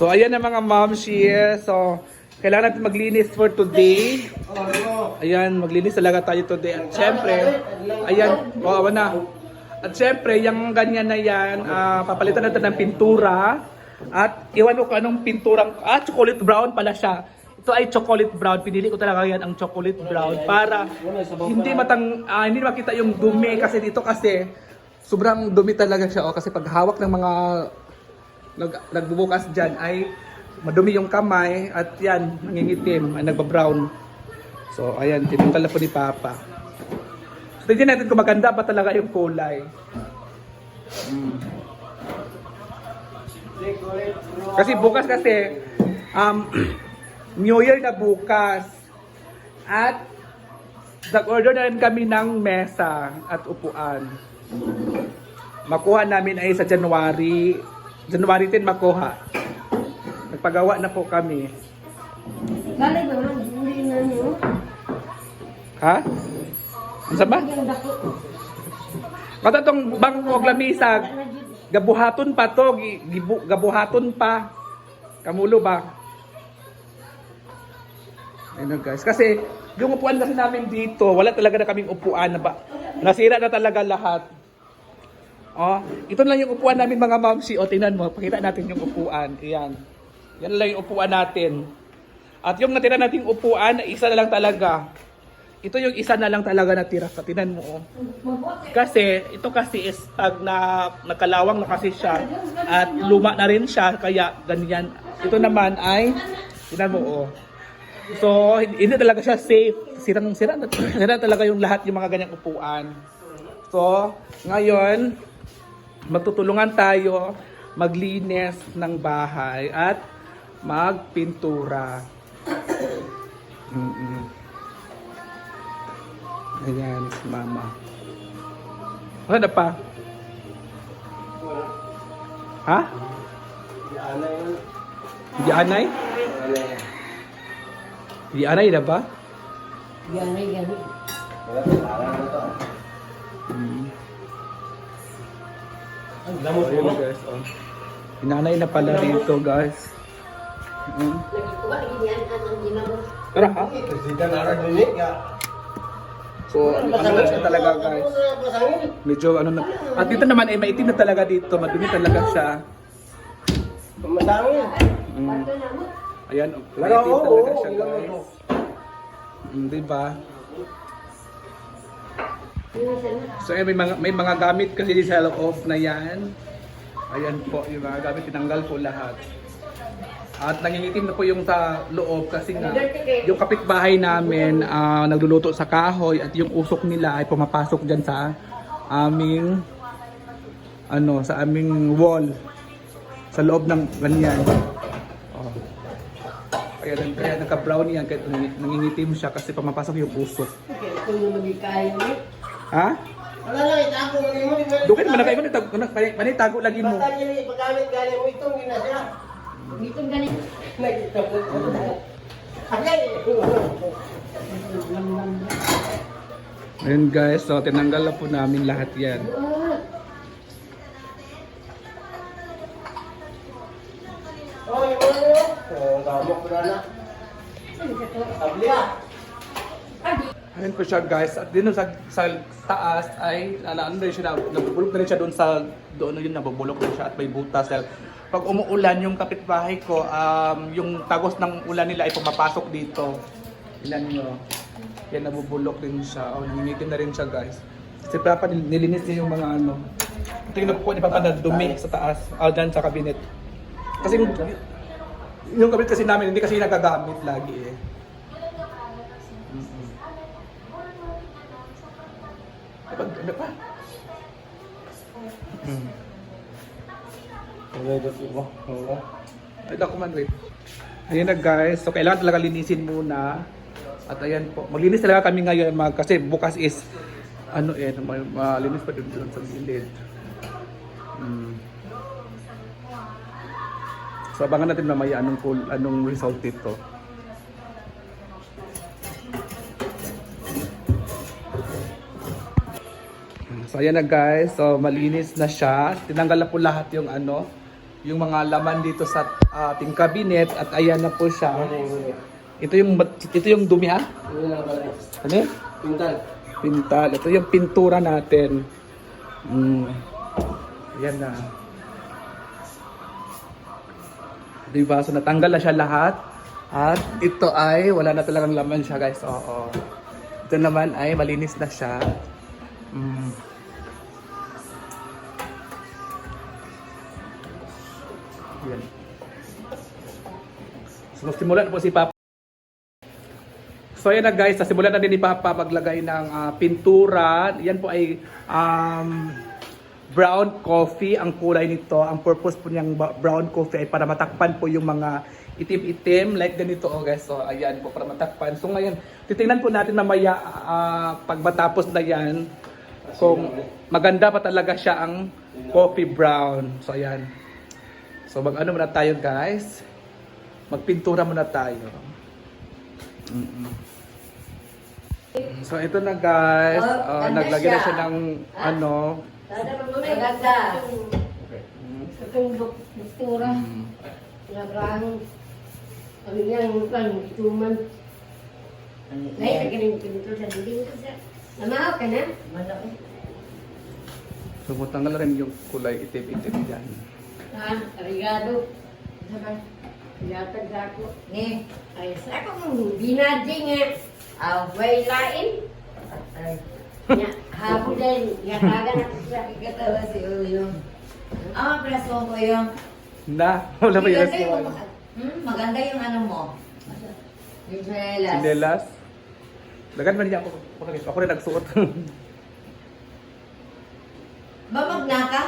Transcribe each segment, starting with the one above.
So ayan na mga momshi. So kailangan natin maglinis for today. Ayan, maglinis talaga tayo today. At syempre, ayan, wawa na. At syempre, yung ganyan na yan, papalitan natin ng pintura. At iwan ko anong pinturang, chocolate brown pala siya. Ito ay chocolate brown. Pinili ko talaga yan ang chocolate brown para hindi makita yung dumi kasi dito kasi sobrang dumi talaga siya. Kasi pag hawak ng mga nagbubukas dyan ay madumi yung kamay at yan, nangingitim, ay nagbabrown. So ayan, tinungkal na po ni Papa. So tignan natin kung maganda ba talaga yung kulay. Kasi bukas kasi New Year na bukas. At nag-order na rin kami ng mesa at upuan. Makuha namin ay sa January 10 makuha. Nagpagawa na po kami. Balik ba man? Hindi na niyo. Ha? Ano ba? Kata tong bangko og lamisa, gabuhaton pa to, gabuhaton pa. Kamulo ba? Ayun guys, kasi yung upuan kasi namin dito, wala talaga na kaming upuan na ba. Nasira na talaga lahat. Oh, ito lang yung upuan namin mga momsi. O tingnan mo, pakita natin yung upuan. Ayan. Yan lang yung upuan natin. At yung natira nating upuan, isa na lang talaga. Ito yung isa na lang talaga natira. Tingnan mo. Oh. Kasi, ito kasi is nagkalawang na kasi siya. At luma na rin siya, kaya ganyan. Ito naman ay, tingnan mo. Oh. So, hindi talaga siya safe. Sira talaga yung lahat yung mga ganyang upuan. So, ngayon, magtutulungan tayo maglinis ng bahay at magpintura. Ayan, si Mama. Ano pa? Ha? Di anay? Di anay na ba? Gani. Ayun guys, oh. Inanay na pala dito guys. Tara ha? So, ano na siya talaga guys. Medyo ano na. At dito naman ay maitim na talaga dito. Madumi talaga siya. Ayan, maitim talaga siya guys. Diba? So may mga gamit kasi di sell off na yan. Ayan po, yung mga gamit tinanggal po lahat. At nangingitim na po yung sa loob kasi nga yung kapitbahay namin nagluluto sa kahoy at yung usok nila ay pumapasok dyan sa aming sa aming wall sa loob ng ganyan. Oh. Kaya nagka-brown yan, kaya nangingitim siya kasi pumapasok yung usok. Ha? Wala lang, itago mo ni mo. Dukit man na kayo, panitago lagi mo. Basta niya paggamit galing mo itong ginasya. Itong ganito. Nakita mo. Agay! Ayun guys, so tinanggal na po namin lahat yan. Oh, yung mga yun. Gamok ko na na. Tablia. Ayun po siya guys, at dito sa taas ay nabubulok na rin siya doon yun, nabubulok na siya at may butas. Pag umuulan yung kapitbahay ko, yung tagos ng ulan nila ay pumapasok dito. Ilan nyo. Yan, nabubulok din siya. Oh, nangingitim na rin siya guys. Kasi Papa nilinis niya yung mga ito yung napukuha ni Papa na dumi sa taas, dyan sa cabinet. Kasi yung cabinet kasi namin, hindi kasi nagagamit lagi eh. Ano pa? Ay, ako man, wait. Ayan na guys. So, kailangan talaga linisin muna. At ayan po. Maglinis talaga kami ngayon kasi bukas is malinis pa doon sa gilid. So, abangan natin mamaya anong result dito. So ayan na guys, so malinis na siya. Tinanggal na po lahat yung yung mga laman dito sa ating cabinet at ayan na po siya. Huli. Ito yung dumi ha? Huli lang pala. Ano yun? Pintal. Pintal. Ito yung pintura natin. Ayan na. Diba? So natanggal na siya lahat. At ito ay wala na talagang laman siya guys. Oo. Ito naman ay malinis na siya. Yan. So simulan na po si Papa. So ayan na guys, simulan na din ni Papa maglagay ng pintura. Yan po ay brown coffee ang kulay nito. Ang purpose po niyang brown coffee ay para matakpan po yung mga itim-itim like ganito oh guys. So ayan po para matakpan. So ngayon, titingnan po natin mamaya pag matapos na yan kung maganda pa talaga siya ang coffee brown. So ayan. So mag-ano muna tayo guys. Magpintura muna tayo. So ito na guys. Naglagay na siya ng ano. Maganda. Itong doktora. Labrang. Kami niyang plan, ituman. Ay, nagaling pinto sa dinding ko siya. Namahaw ka na? Malaki. So matanggal rin yung kulay itim-itim dyan. Arigado. Sabay. Yatag ako. Ni. Ay, sa akong binading way lain. Ay. Hapon din. Yatagan ako siya. Katawa si Uyo. Preso ko yung... Na, wala ba yung restaurant? Maganda yung ano mo. Yung chanelas. Sinelas. Lagan man niya ako. Ako rin nagsuot. Babagna ka?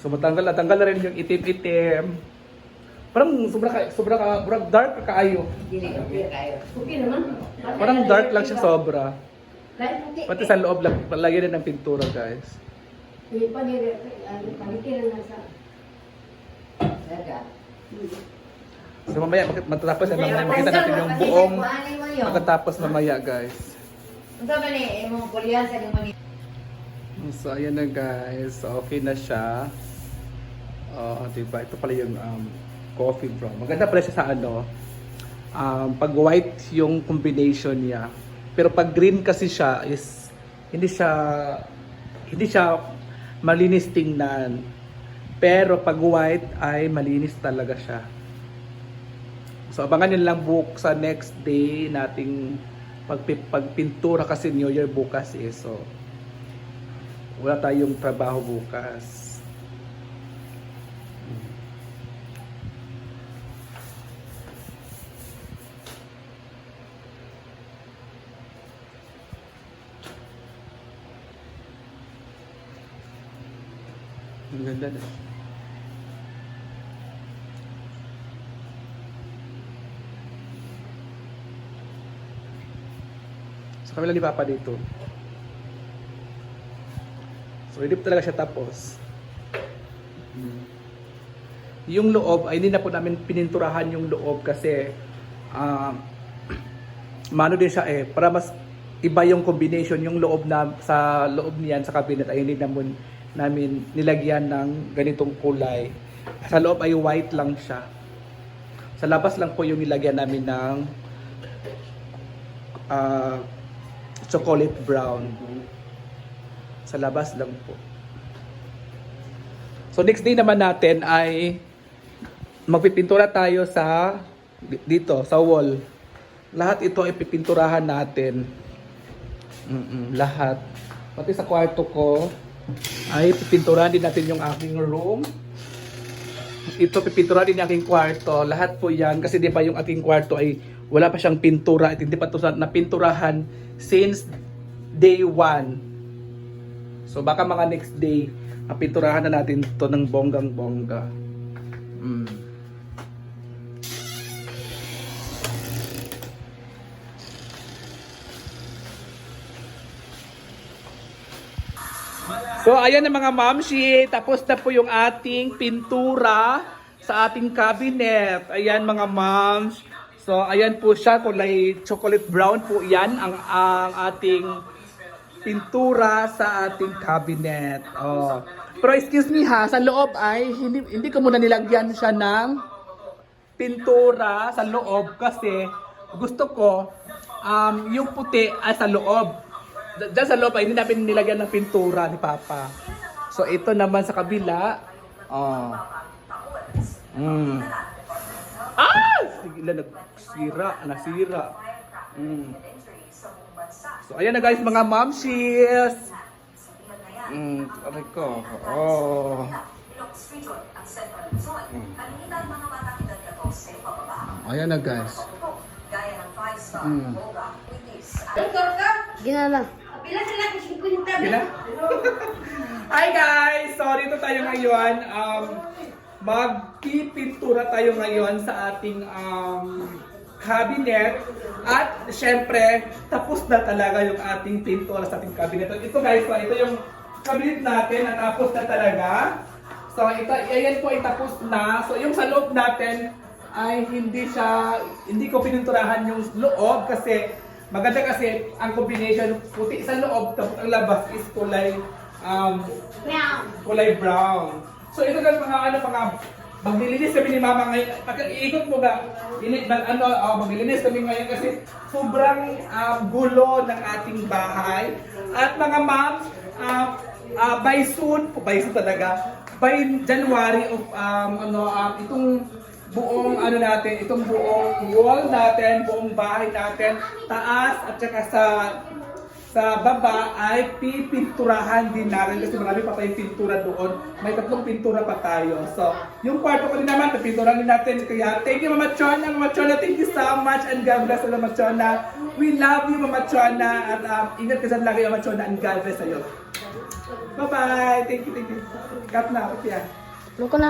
So matanggal na rin yung itim-itim. Parang sobrang dark ka kaayo. Dili ka kayo. Okay naman. Parang dark lang siya sobra. Dahil puti. Pati sa loob lang, palagyan din ng pintura guys. Pagkitiran na sa... Talaga. So mamaya matatapos na mamaya makita natin yung buong pagkatapos mamaya guys. Ang sabi ni, mong kulihan sa gumani. So ayan na guys, so, okay na siya. Diba? Ito pala yung coffee brown. Maganda pala siya sa ano. Pag white yung combination niya. Pero pag green kasi siya is hindi siya malinis tingnan. Pero pag white ay malinis talaga siya. So abangan niyo lang sa next day nating pagpintura kasi New Year bukas eh. So wala tayong trabaho bukas. Ang ganda na. Sa kabila ni Papa dito. So, hindi talaga siya tapos. Yung loob, ay hindi na po namin pininturahan yung loob kasi mano din siya eh. Para mas iba yung combination, yung loob na sa loob niyan sa cabinet ay hindi namin nilagyan ng ganitong kulay. Sa loob ay white lang siya. Sa labas lang po yung nilagyan namin ng chocolate brown. Sa labas lang po. So next day naman natin ay magpipintura tayo sa dito, sa wall. Lahat ito ay pipinturahan natin. Lahat. Pati sa kwarto ko ay pipinturahan din natin yung aking room. Ito pipinturahan din yung aking kwarto. Lahat po yan kasi di ba yung aking kwarto ay wala pa siyang pintura. At hindi pa ito napinturahan since day 1. So baka mga next day, pinturahan na natin ito ng bonggang-bongga. So ayan na mga mamshi, tapos na po yung ating pintura sa ating cabinet. Ayan mga moms. So ayan po siya, kulay chocolate brown po yan ang ating pintura sa ating cabinet. Pero excuse me ha, sa loob ay hindi ko muna nilagyan siya ng pintura sa loob kasi gusto ko yung puti ay sa loob. Diyan sa loob ay hindi namin nilagyan ng pintura ni Papa. So ito naman sa kabila. Oh. Sige lang, nasira. So ayan na guys mga momshies. Aray ko. Oh. Ayan na guys. Ginala. Pila sila ko 50. Gila? Hi guys! So dito tayo ngayon. Magpipintura tayo ngayon sa ating cabinet. At syempre, tapos na talaga yung ating pintura sa ating cabinet. Ito guys, ito yung cabinet natin na tapos na talaga. So ito, ayan po ay tapos na. So yung sa loob natin ay hindi ko pininturahan yung loob kasi maganda kasi ang combination puti sa loob tapos ang labas is kulay brown. So ito guys mga maglilinis kami ni Mama ngayon. Iikot mo ba? Maglilinis kami ngayon kasi sobrang gulo ng ating bahay. At mga ma'am, by soon talaga, by January of itong buong itong buong wall natin, buong bahay natin, taas at saka sa baba ay pipinturahan din natin kasi marami pa tayong pintura doon. May 3 pintura pa tayo. So, yung kwarto ko din naman, pipinturahan din natin. Kaya, thank you Mama Chona. Mama Chona, thank you so much and God bless you Mama Chona. We love you Mama Chona at ingat ka dyan lagi Mama Chona and God bless sa'yo. Bye-bye! Thank you. Cut na, Pia. Ano ko na?